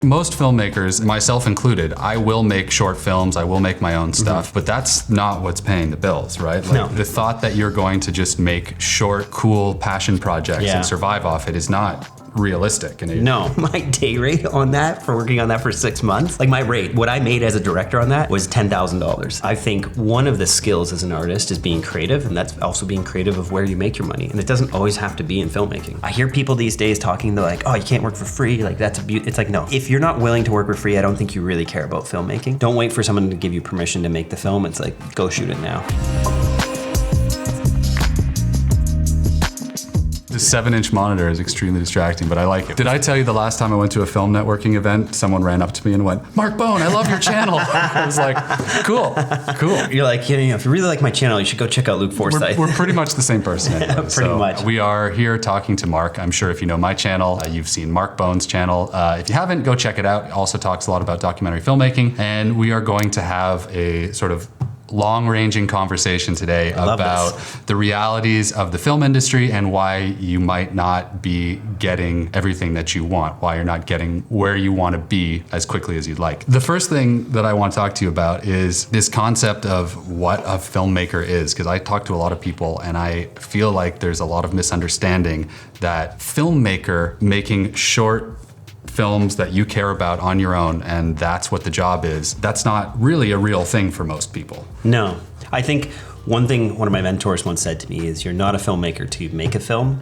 Most filmmakers, myself included, I will make short films, I will make my own stuff, but that's not what's paying the bills, right? Like, No. the thought that you're going to just make short, cool passion projects and survive off it is not realistic. And No, my day rate on that, for working on that for 6 months, like my rate, what I made as a director on that was $10,000. I think one of the skills as an artist is being creative, and that's also being creative of where you make your money. And it doesn't always have to be in filmmaking. I hear people these days talking, they're like, oh, you can't work for free. Like, that's it's like, no, if you're not willing to work for free, I don't think you really care about filmmaking. Don't wait for someone to give you permission to make the film. It's like, go shoot it now. The 7-inch monitor is extremely distracting, but I like it. Did I tell you the last time I went to a film networking event, someone ran up to me and went, "Mark Bone, I love your channel." I was like, cool. You're like, if you really like my channel, you should go check out Luke Forsyth. We're pretty much the same person. Anyway. Pretty much. We are here talking to Mark. I'm sure if you know my channel, you've seen Mark Bone's channel. If you haven't, go check it out. It also talks a lot about documentary filmmaking, and we are going to have a sort of long-ranging conversation today about the realities of the film industry and why you might not be getting everything that you want, why you're not getting where you want to be as quickly as you'd like. The first thing that I want to talk to you about is this concept of what a filmmaker is, because I talk to a lot of people and I feel like there's a lot of misunderstanding that filmmaker, making short films that you care about on your own, and that's what the job is. That's not really a real thing for most people. No. I think one thing one of my mentors once said to me is, you're not a filmmaker to make a film,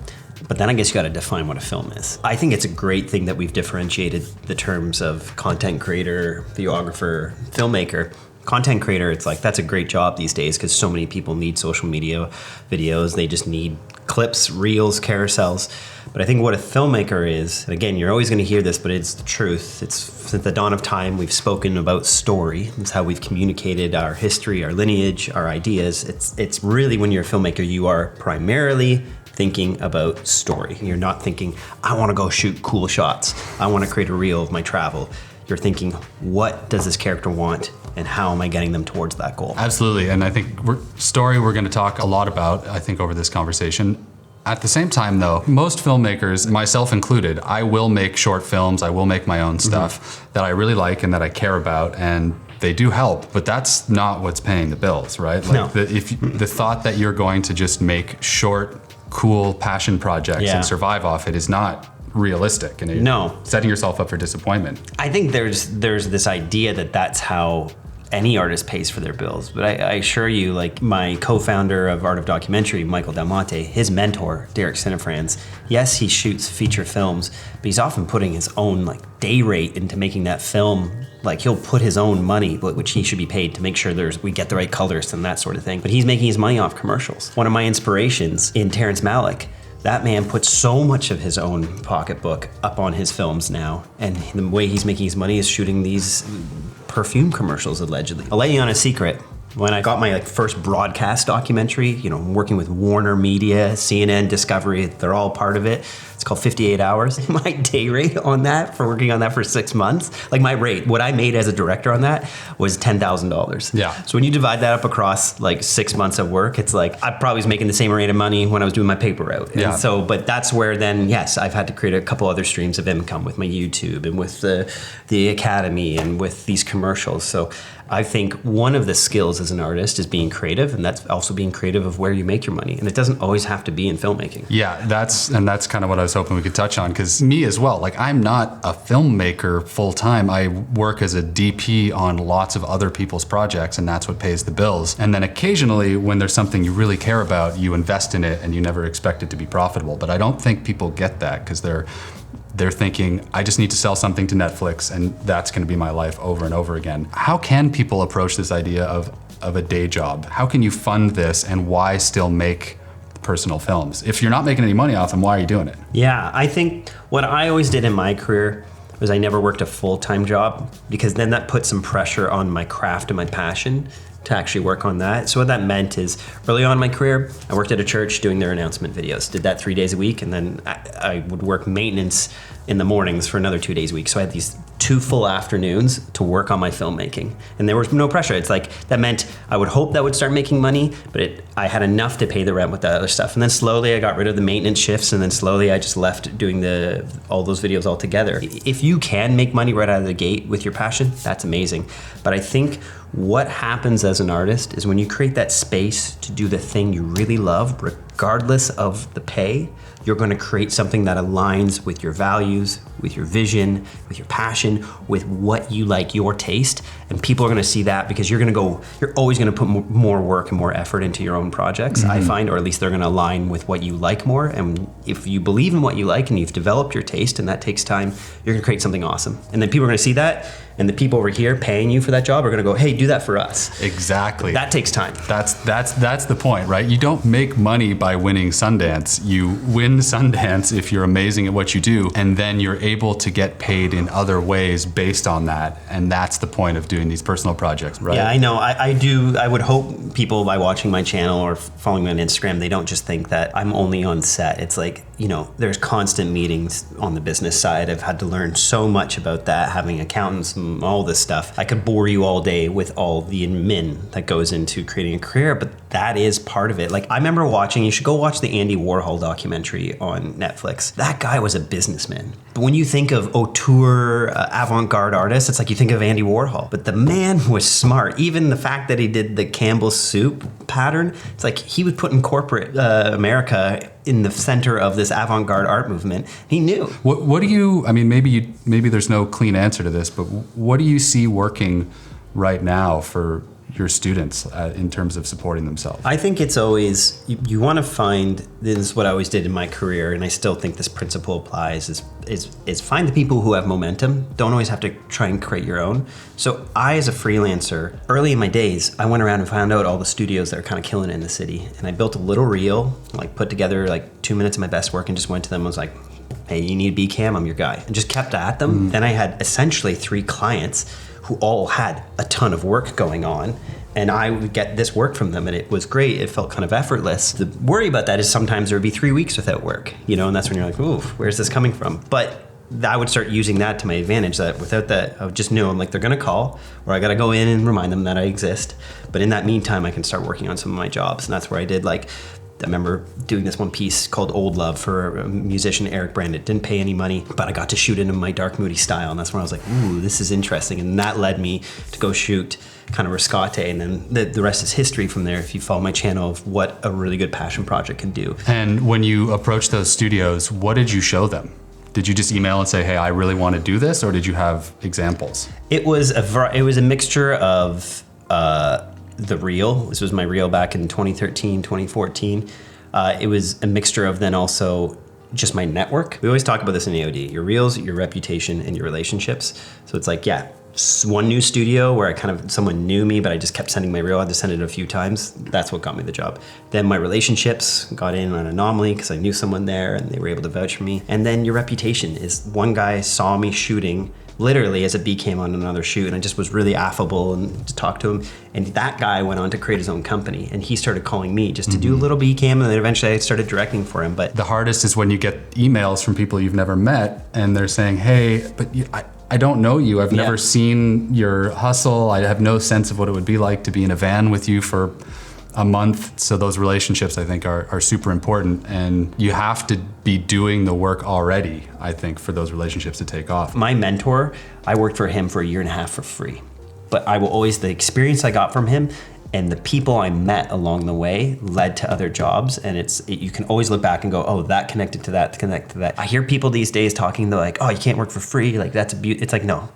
but then I guess you got to define what a film is. I think it's a great thing that we've differentiated the terms of content creator, videographer, filmmaker. Content creator, it's like, that's a great job these days because so many people need social media videos. They just need clips, reels, carousels. But I think what a filmmaker is, and again, you're always going to hear this, but it's the truth. It's since the dawn of time, we've spoken about story. It's how we've communicated our history, our lineage, our ideas. It's really, when you're a filmmaker, you are primarily thinking about story. You're not thinking, I want to go shoot cool shots. I want to create a reel of my travel. You're thinking, what does this character want? And how am I getting them towards that goal? Absolutely, and I think story we're going to talk a lot about, I think, over this conversation. At the same time though, most filmmakers, myself included, I will make short films, I will make my own stuff that I really like and that I care about, and they do help, but that's not what's paying the bills, right? Like No. the thought that you're going to just make short, cool passion projects and survive off it is not realistic, and No. setting yourself up for disappointment. I think there's this idea that that's how any artist pays for their bills. But I assure you, like my co-founder of Art of Documentary, Michael Del Monte, his mentor, Derek Cinefrans, yes, he shoots feature films, but he's often putting his own like day rate into making that film. Like he'll put his own money, which he should be paid to make sure we get the right colors and that sort of thing. But he's making his money off commercials. One of my inspirations in Terrence Malick, that man puts so much of his own pocketbook up on his films now, and the way he's making his money is shooting these perfume commercials, allegedly. I'll let you on a secret. When I got my first broadcast documentary, working with Warner Media, CNN, Discovery, they're all part of it. It's called 58 Hours. My day rate on that, for working on that for 6 months, like my rate, what I made as a director on that was $10,000. Yeah. So when you divide that up across like 6 months of work, it's like I probably was making the same rate of money when I was doing my paper route. And so, but that's where then, yes, I've had to create a couple other streams of income with my YouTube and with the Academy and with these commercials. So I think one of the skills as an artist is being creative, and that's also being creative of where you make your money. And it doesn't always have to be in filmmaking. Yeah, that's kind of what I was hoping we could touch on, because me as well, like I'm not a filmmaker full time. I work as a DP on lots of other people's projects, and that's what pays the bills. And then occasionally when there's something you really care about, you invest in it and you never expect it to be profitable. But I don't think people get that, because they're thinking, I just need to sell something to Netflix and that's going to be my life over and over again. How can people approach this idea of a day job? How can you fund this, and why still make personal films? If you're not making any money off them, why are you doing it? Yeah, I think what I always did in my career was I never worked a full-time job, because then that put some pressure on my craft and my passion to actually work on that. So what that meant is, early on in my career, I worked at a church doing their announcement videos. Did that 3 days a week, and then I would work maintenance in the mornings for another 2 days a week. So I had these 2 full afternoons to work on my filmmaking. And there was no pressure. It's like, that meant I would hope that would start making money, but I had enough to pay the rent with that other stuff. And then slowly I got rid of the maintenance shifts, and then slowly I just left doing all those videos altogether. If you can make money right out of the gate with your passion, that's amazing. But I think what happens as an artist is when you create that space to do the thing you really love, regardless of the pay, you're going to create something that aligns with your values, with your vision, with your passion, with what you like, your taste. And people are going to see that, because you're always going to put more work and more effort into your own projects, I find, or at least they're going to align with what you like more. And if you believe in what you like and you've developed your taste, and that takes time, you're going to create something awesome. And then people are going to see that, and the people over here paying you for that job are going to go, hey, do that for us. Exactly. That takes time. That's the point, right? You don't make money by winning Sundance. You win Sundance if you're amazing at what you do, and then you're able to get paid in other ways based on that. And that's the point of doing these personal projects, right? Yeah, I know. I would hope people, by watching my channel or following me on Instagram, they don't just think that I'm only on set. It's like, there's constant meetings on the business side. I've had to learn so much about that, having accountants and all this stuff. I could bore you all day with all the admin that goes into creating a career, but that is part of it. Like, I remember you should go watch the Andy Warhol documentary on Netflix. That guy was a businessman. But when you think of auteur, avant-garde artists, it's like you think of Andy Warhol. But the man was smart. Even the fact that he did the Campbell's soup pattern, it's like he was putting corporate America in the center of this avant-garde art movement. He knew. What do you, maybe there's no clean answer to this, but what do you see working right now for your students in terms of supporting themselves? I think it's always, you want to find, this is what I always did in my career, and I still think this principle applies, is find the people who have momentum. Don't always have to try and create your own. So I, as a freelancer, early in my days, I went around and found out all the studios that are kind of killing it in the city. And I built a little reel, like put together like 2 minutes of my best work, and just went to them and was like, hey, you need a B-cam, I'm your guy. And just kept at them. Then I had essentially 3 clients who all had a ton of work going on, and I would get this work from them, and it was great. It felt kind of effortless. The worry about that is sometimes there would be 3 weeks without work, and that's when you're like, ooh, where's this coming from? But I would start using that to my advantage, that without that, I would just know, I'm like, they're gonna call, or I gotta go in and remind them that I exist. But in that meantime, I can start working on some of my jobs, and that's where I did, like, I remember doing this one piece called Old Love for a musician, Eric Brandon. Didn't pay any money, but I got to shoot it in my dark, moody style. And that's when I was like, ooh, this is interesting. And that led me to go shoot kind of Riscate. And then the rest is history from there, if you follow my channel, of what a really good passion project can do. And when you approached those studios, what did you show them? Did you just email and say, hey, I really want to do this? Or did you have examples? It was a mixture of the reel. This was my reel back in 2013, 2014. It was a mixture of then also just my network. We always talk about this in AOD, your reels, your reputation, and your relationships. So it's like, yeah, one new studio where someone knew me, but I just kept sending my reel. I had to send it a few times. That's what got me the job. Then my relationships got in on Anomaly because I knew someone there and they were able to vouch for me. And then your reputation is, one guy saw me shooting literally as a B came on another shoot, and I just was really affable and to talk to him. And that guy went on to create his own company, and he started calling me just to do a little B cam, and then eventually I started directing for him. But the hardest is when you get emails from people you've never met, and they're saying, hey, but I don't know you. I've never seen your hustle. I have no sense of what it would be like to be in a van with you for a month. So those relationships, I think, are super important, and you have to be doing the work already, I think, for those relationships to take off. My mentor, I worked for him for 1.5 years for free, but the experience I got from him and the people I met along the way led to other jobs. And you can always look back and go, oh, that connected to that, connected to that. I hear people these days talking, they're like, oh, you can't work for free. Like, that's a beauty. It's like, no.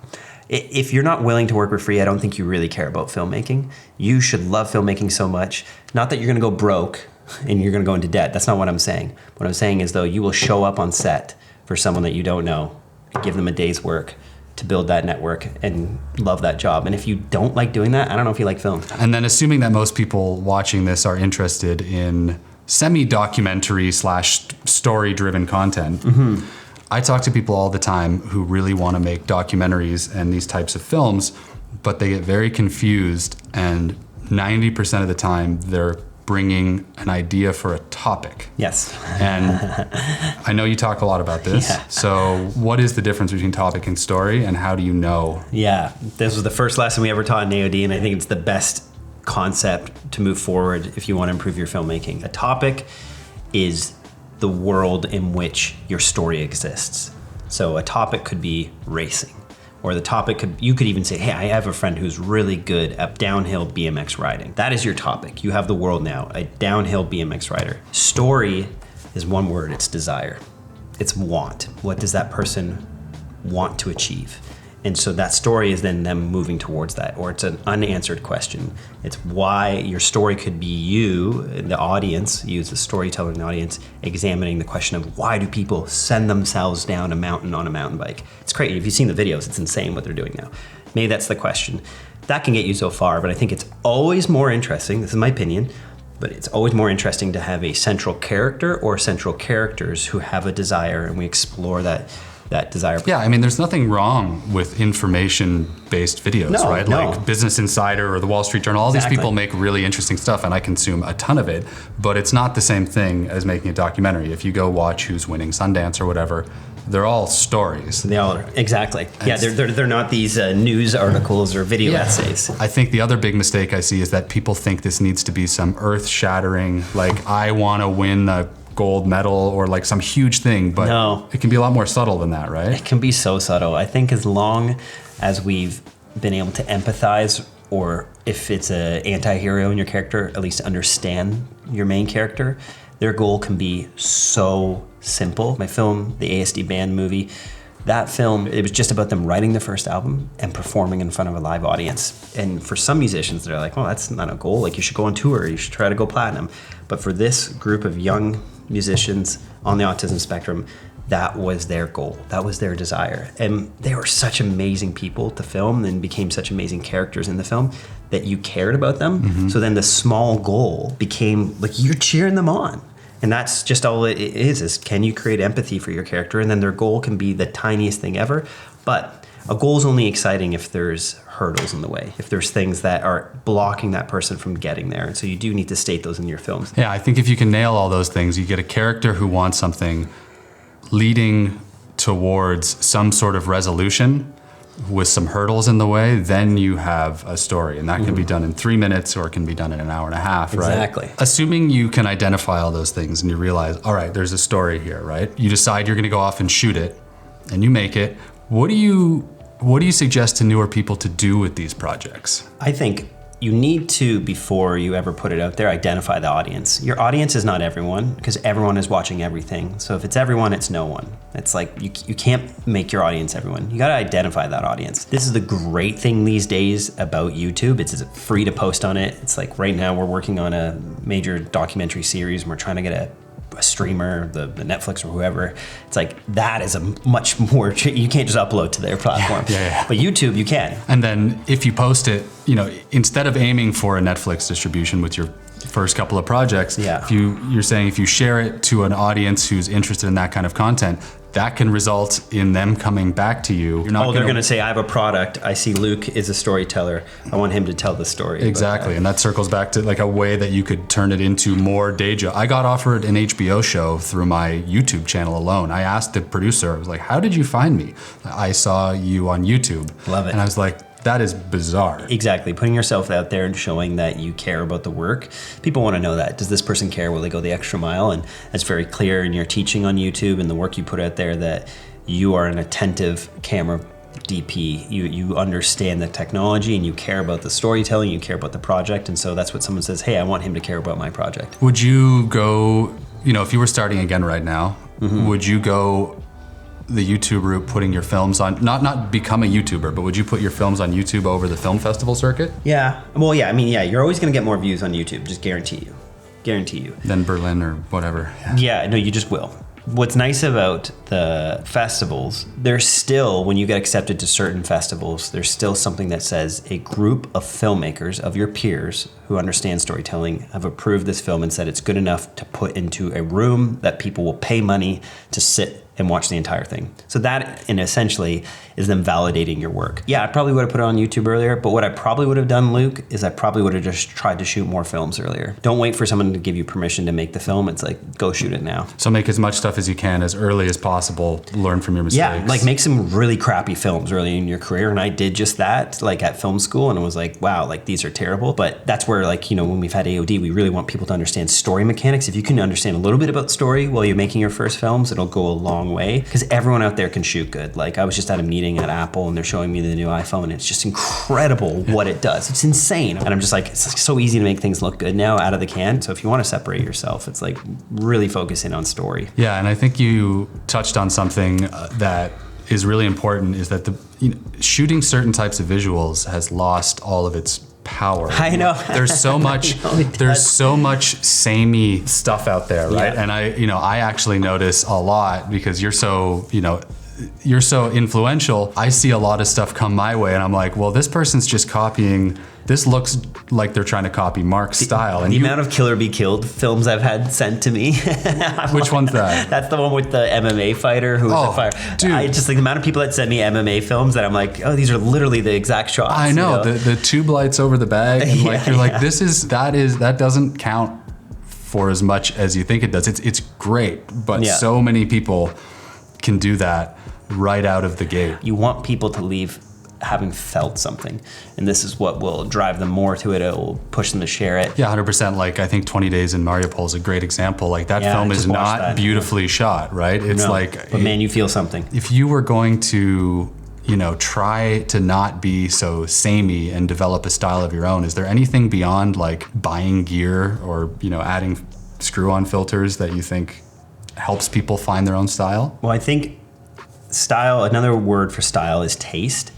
If you're not willing to work for free, I don't think you really care about filmmaking. You should love filmmaking so much. Not that you're gonna go broke and you're gonna go into debt. That's not what I'm saying. What I'm saying is, though, you will show up on set for someone that you don't know, give them a day's work to build that network and love that job. And if you don't like doing that, I don't know if you like film. And then assuming that most people watching this are interested in semi-documentary / story-driven content, I talk to people all the time who really want to make documentaries and these types of films, but they get very confused, and 90% of the time they're bringing an idea for a topic. Yes. And I know you talk a lot about this. Yeah. So what is the difference between topic and story, and how do you know? Yeah, this was the first lesson we ever taught in AOD, and I think it's the best concept to move forward if you want to improve your filmmaking. A topic is the world in which your story exists. So a topic could be racing, or the topic you could even say, hey, I have a friend who's really good at downhill BMX riding. That is your topic. You have the world now, a downhill BMX rider. Story is one word, it's desire. It's want. What does that person want to achieve? And so that story is then them moving towards that, or it's an unanswered question. It's why your story could be you, the audience, you as the storyteller in the audience, examining the question of why do people send themselves down a mountain on a mountain bike? It's crazy. If you've seen the videos, it's insane what they're doing now. Maybe that's the question. That can get you so far, but I think it's always more interesting, this is my opinion, but it's always more interesting to have a central character or central characters who have a desire, and we explore that desire. Yeah, I mean, there's nothing wrong with information-based videos, No, right? no. Like Business Insider or the Wall Street Journal, all Exactly. these people make really interesting stuff, and I consume a ton of it, but it's not the same thing as making a documentary. If you go watch Who's Winning Sundance or whatever, they're all stories. They all are, exactly. Yeah, they're not these news articles or video essays. I think the other big mistake I see is that people think this needs to be some earth-shattering, like, I want to win the gold medal or like some huge thing, but No. it can be a lot more subtle than that, right? It can be so subtle. I think as long as we've been able to empathize, or if it's an anti-hero in your character, at least understand your main character, their goal can be so simple. My film, the ASD Band movie, that film, it was just about them writing the first album and performing in front of a live audience. And for some musicians, they're like, well, that's not a goal. Like, you should go on tour, you should try to go platinum. But for this group of young musicians on the autism spectrum, that was their goal. That was their desire. And they were such amazing people to film and became such amazing characters in the film that you cared about them. Mm-hmm. So then the small goal became like you're cheering them on. And that's just all it is can you create empathy for your character? And then their goal can be the tiniest thing ever. But a goal is only exciting if there's hurdles in the way, if there's things that are blocking that person from getting there. And so you do need to state those in your films. Yeah, I think if you can nail all those things, you get a character who wants something leading towards some sort of resolution with some hurdles in the way, then you have a story. And that can be done in 3 minutes or it can be done in an hour and a half, right? Exactly. Assuming you can identify all those things and you realize, all right, there's a story here, right? You decide you're gonna go off and shoot it and you make it. What do you suggest to newer people to do with these projects? I think you need to, before you ever put it out there, identify the audience. Your audience is not everyone, because everyone is watching everything. So if it's everyone, it's no one. It's like you can't make your audience everyone. You gotta identify that audience. This is the great thing these days about YouTube. It's free to post on it. It's like right now we're working on a major documentary series and we're trying to get a streamer, the Netflix or whoever. It's like that is a much more, you can't just upload to their platform. Yeah. But YouTube, you can. And then if you post it, instead of aiming for a Netflix distribution with your first couple of projects, Yeah. you're saying if you share it to an audience who's interested in that kind of content, that can result in them coming back to you. You're not they're going to say, I have a product. I see Luke is a storyteller. I want him to tell the story. Exactly, and that circles back to like a way that you could turn it into more day job. I got offered an HBO show through my YouTube channel alone. I asked the producer, I was like, how did you find me? I saw you on YouTube. Love it. And I was like, that is bizarre. Exactly. Putting yourself out there and showing that you care about the work. People want to know that. Does this person care? Will they go the extra mile? And it's very clear in your teaching on YouTube and the work you put out there that you are an attentive camera DP. You understand the technology and you care about the storytelling, you care about the project. And so that's what someone says, hey, I want him to care about my project. Would you go, if you were starting again right now, would you go the YouTube route, putting your films on, not become a YouTuber, but would you put your films on YouTube over the film festival circuit? Yeah. Well, yeah. I mean, yeah, you're always going to get more views on YouTube. Just guarantee you. Than Berlin or whatever. Yeah, no, you just will. What's nice about the festivals, there's still, when you get accepted to certain festivals, there's still something that says a group of filmmakers of your peers who understand storytelling have approved this film and said it's good enough to put into a room that people will pay money to sit and watch the entire thing. So that, and essentially, is them validating your work. Yeah, I probably would have put it on YouTube earlier, but what I probably would have done, Luke, is I probably would have just tried to shoot more films earlier. Don't wait for someone to give you permission to make the film. It's like, go shoot it now. So make as much stuff as you can as early as possible. Learn from your mistakes. Yeah, like make some really crappy films early in your career. And I did just that, like at film school, and it was like, wow, like these are terrible. But that's where, like, you know, when we've had AOD, we really want people to understand story mechanics. If you can understand a little bit about story while you're making your first films, it'll go a long way, because everyone out there can shoot good. Like, I was just at a meeting at Apple and they're showing me the new iPhone, and it's just incredible what it does. It's insane. And I'm just like, it's so easy to make things look good now out of the can. So if you want to separate yourself, it's like really focusing on story. Yeah, and I think you touched on something that is really important, is that shooting certain types of visuals has lost all of its power. I know. There's so much samey stuff out there, right? Yeah. And I actually notice a lot, because you're so influential. I see a lot of stuff come my way and I'm like, well, this person's just copying. This looks like they're trying to copy Mark's style. And the amount of Kill or Be Killed films I've had sent to me. Which one's that? That's the one with the MMA fighter who was a fire. Dude. I just like the amount of people that send me MMA films that I'm like, oh, these are literally the exact shots. I know, the tube lights over the bag, and like you're like, that doesn't count for as much as you think it does. It's great, but so many people can do that right out of the gate. You want people to leave having felt something, and this is what will drive them more to it. It will push them to share it. Yeah, 100%. Like, I think 20 Days in Mariupol is a great example. Like, that film is not beautifully shot, right? It's but man, you feel something. If you were going to, try to not be so samey and develop a style of your own, is there anything beyond like buying gear or, adding screw-on filters that you think helps people find their own style? Well, I think style, another word for style is taste.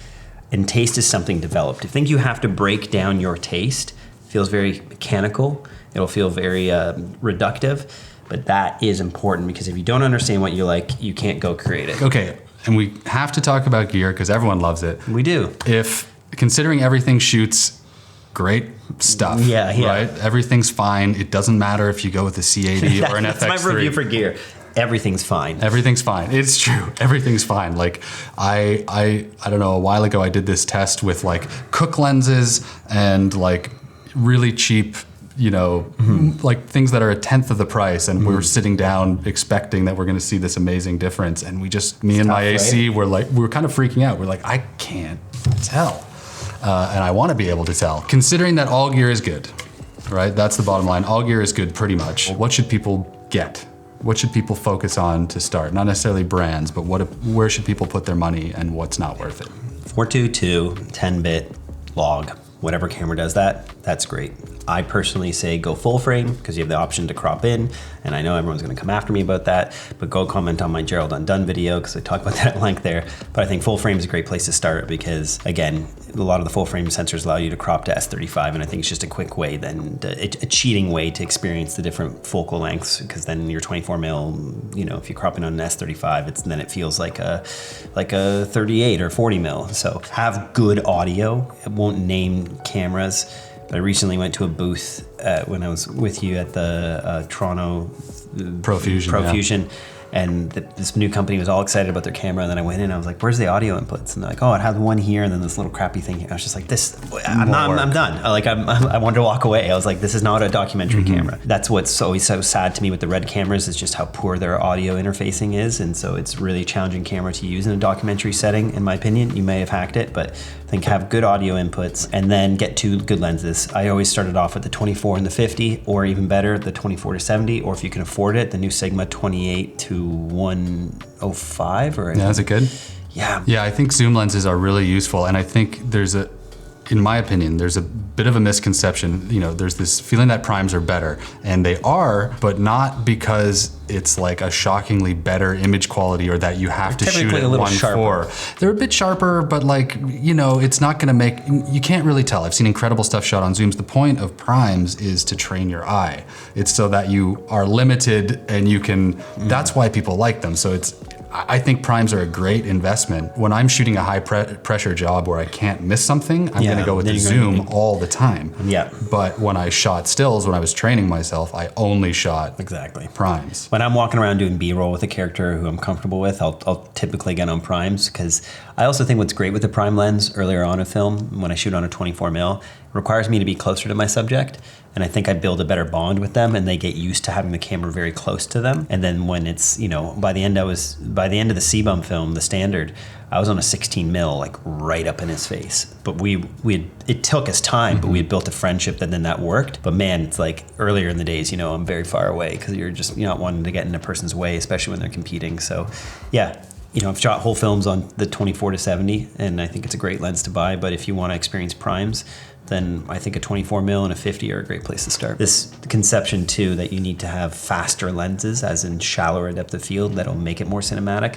And taste is something developed. I think you have to break down your taste. It feels very mechanical. It'll feel very reductive, but that is important, because if you don't understand what you like, you can't go create it. Okay, and we have to talk about gear because everyone loves it. We do. If considering everything shoots great stuff, right? Everything's fine. It doesn't matter if you go with a C80 or an FX3. That's my review for gear. Everything's fine. Everything's fine. It's true. Everything's fine. Like I don't know, a while ago I did this test with like Cook lenses and like really cheap, like things that are a tenth of the price, and we were sitting down expecting that we're going to see this amazing difference, and me and my AC were kind of freaking out. We're like, I can't tell, and I want to be able to tell. Considering that all gear is good, right? That's the bottom line. All gear is good, pretty much. What should people get? What should people focus on to start? Not necessarily brands, but where should people put their money and what's not worth it? 422, 10-bit, log, whatever camera does that, that's great. I personally say go full frame, because you have the option to crop in, and I know everyone's going to come after me about that, but go comment on my Gerald Undone video, because I talk about that at length there. But I think full frame is a great place to start, because again, a lot of the full frame sensors allow you to crop to S35, and I think it's just a quick way, a cheating way to experience the different focal lengths, because then your 24 mil, if you crop in on an S35, then it feels like a 38 or 40 mil. So have good audio. It won't name cameras. But I recently went to a booth when I was with you at the Toronto Profusion. And this new company was all excited about their camera, and then I went in and I was like, where's the audio inputs? And they're like, oh, it has one here and then this little crappy thing here. I was just like, I'm done. I wanted to walk away. I was like, this is not a documentary camera. That's what's always so sad to me with the Red cameras, is just how poor their audio interfacing is. And so it's really a challenging camera to use in a documentary setting, in my opinion. You may have hacked it, but I think have good audio inputs and then get two good lenses. I always started off with the 24 and the 50, or even better, the 24 to 70, or if you can afford it, the new Sigma 28 to 105. Is it good? Yeah. Yeah, I think zoom lenses are really useful, and I think in my opinion, there's a bit of a misconception. There's this feeling that primes are better, and they are, but not because it's like a shockingly better image quality or that you have to shoot at 1.4. They're a bit sharper, but it's not going to make, you can't really tell. I've seen incredible stuff shot on zooms. The point of primes is to train your eye. It's so that you are limited and you can, that's why people like them. So I think primes are a great investment. When I'm shooting a high pressure job where I can't miss something, I'm going to go with the zoom all the time. Yeah. But when I shot stills, when I was training myself, I only shot Exactly. primes. When I'm walking around doing B-roll with a character who I'm comfortable with, I'll typically get on primes, because I also think what's great with the prime lens earlier on in film, when I shoot on a 24 mil, requires me to be closer to my subject. And I think I build a better bond with them, and they get used to having the camera very close to them. And then when it's, you know, by the end of the C-Bum film, the standard, I was on a 16 mil, like right up in his face. But it took us time, but we had built a friendship that worked. But man, it's like earlier in the days, you know, I'm very far away, because you're not wanting to get in a person's way, especially when they're competing. So yeah. You know, I've shot whole films on the 24-70, and I think it's a great lens to buy. But if you want to experience primes, then I think a 24 mil and a 50 are a great place to start. This conception too, that you need to have faster lenses, as in shallower depth of field, that'll make it more cinematic.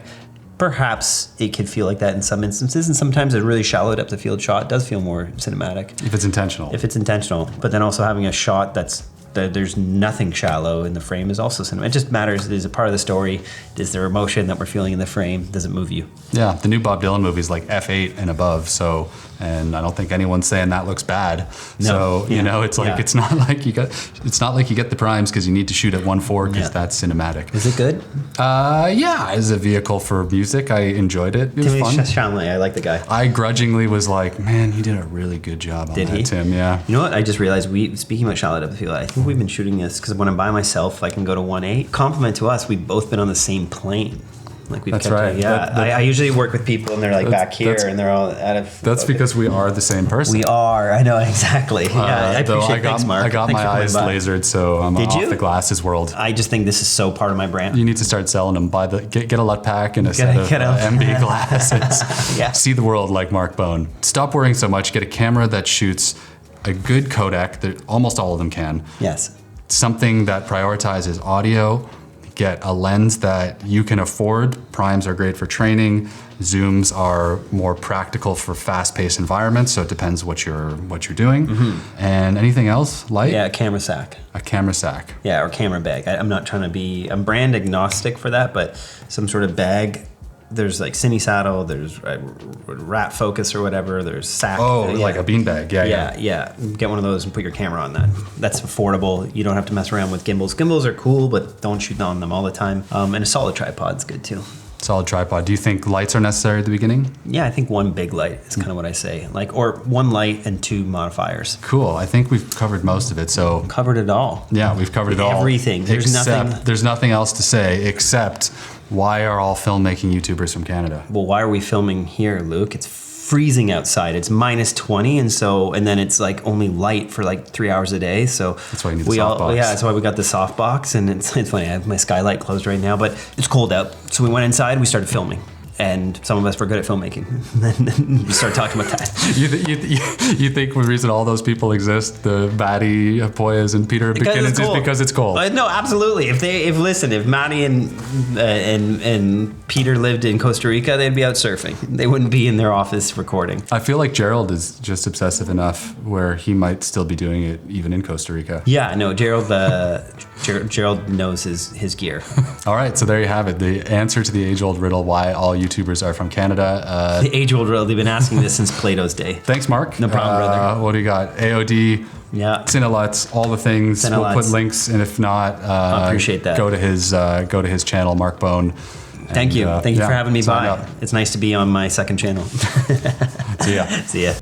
Perhaps it could feel like that in some instances, and sometimes a really shallow depth of field shot does feel more cinematic. If it's intentional. If it's intentional. But then also having a shot that there's nothing shallow in the frame is also cinematic. It just matters. Is a part of the story. Is there emotion that we're feeling in the frame? Does it move you? Yeah, the new Bob Dylan movie is like F8 and above, so, and I don't think anyone's saying that looks bad. No. So, you know, it's like, it's not like you get the primes because you need to shoot at 1.4 because that's cinematic. Is it good? Yeah, as a vehicle for music, I enjoyed it. It was fun. Chalamet, I like the guy. I grudgingly was like, man, he did a really good job on that, Tim, yeah. You know what, I just realized, speaking about shallow depth of field, I think we've been shooting this because when I'm by myself, I can go to 1.8. Compliment to us, we've both been on the same plane. Like we've That's right. I usually work with people and they're like back here and they're all out of That's focus. Because we are the same person. We are. I know, exactly. Yeah, I appreciate it. Thanks, Mark. I got my eyes lasered, so I'm off the glasses world. I just think this is so part of my brand. You need to start selling them. Get a LUT pack and a set of MB glasses. Yeah. See the world like Mark Bone. Stop worrying so much. Get a camera that shoots a good codec. That almost all of them can. Yes. Something that prioritizes audio. Get a lens that you can afford. Primes are great for training. Zooms are more practical for fast-paced environments, so it depends what you're doing. Mm-hmm. And anything else? Light? Yeah, a camera sack. A camera sack. Yeah, or camera bag. I'm not trying to be, I'm brand agnostic for that, but some sort of bag. There's like Cine Saddle, there's Rat Focus or whatever, there's Sack. Oh, like a beanbag, yeah. Get one of those and put your camera on that. That's affordable. You don't have to mess around with gimbals. Gimbals are cool, but don't shoot on them all the time. And a solid tripod's good too. Solid tripod. Do you think lights are necessary at the beginning? Yeah, I think one big light is kind of what I say. Or one light and 2 modifiers. Cool. I think we've covered most of it. So covered it all. Yeah, we've covered it all. Everything. There's nothing else to say except why are all filmmaking YouTubers from Canada? Well, why are we filming here, Luke? It's freezing outside. It's minus 20, and then it's like only light for like 3 hours a day. So that's why you need the softbox. Yeah, that's why we got the softbox, and it's funny. I have my skylight closed right now, but it's cold out. So we went inside. We started filming. And some of us were good at filmmaking. Then we started talking about that. You think the reason all those people exist, the Maddie Poyas and Peter McKinnons, is because it's cold? No, absolutely. If Maddie and Peter lived in Costa Rica, they'd be out surfing. They wouldn't be in their office recording. I feel like Gerald is just obsessive enough where he might still be doing it even in Costa Rica. Yeah, no, Gerald knows his gear. All right, so there you have it. The answer to the age-old riddle, why all YouTubers are from Canada. The age-old riddle, they've been asking this since Plato's day. Thanks, Mark. No problem, brother. What do you got? AOD, Cineluts, all the things. Cineluts. We'll put links, and if not, I appreciate that. Go to his channel, Mark Bone. Thank you for having me by. Up. It's nice to be on my second channel. See ya. See ya.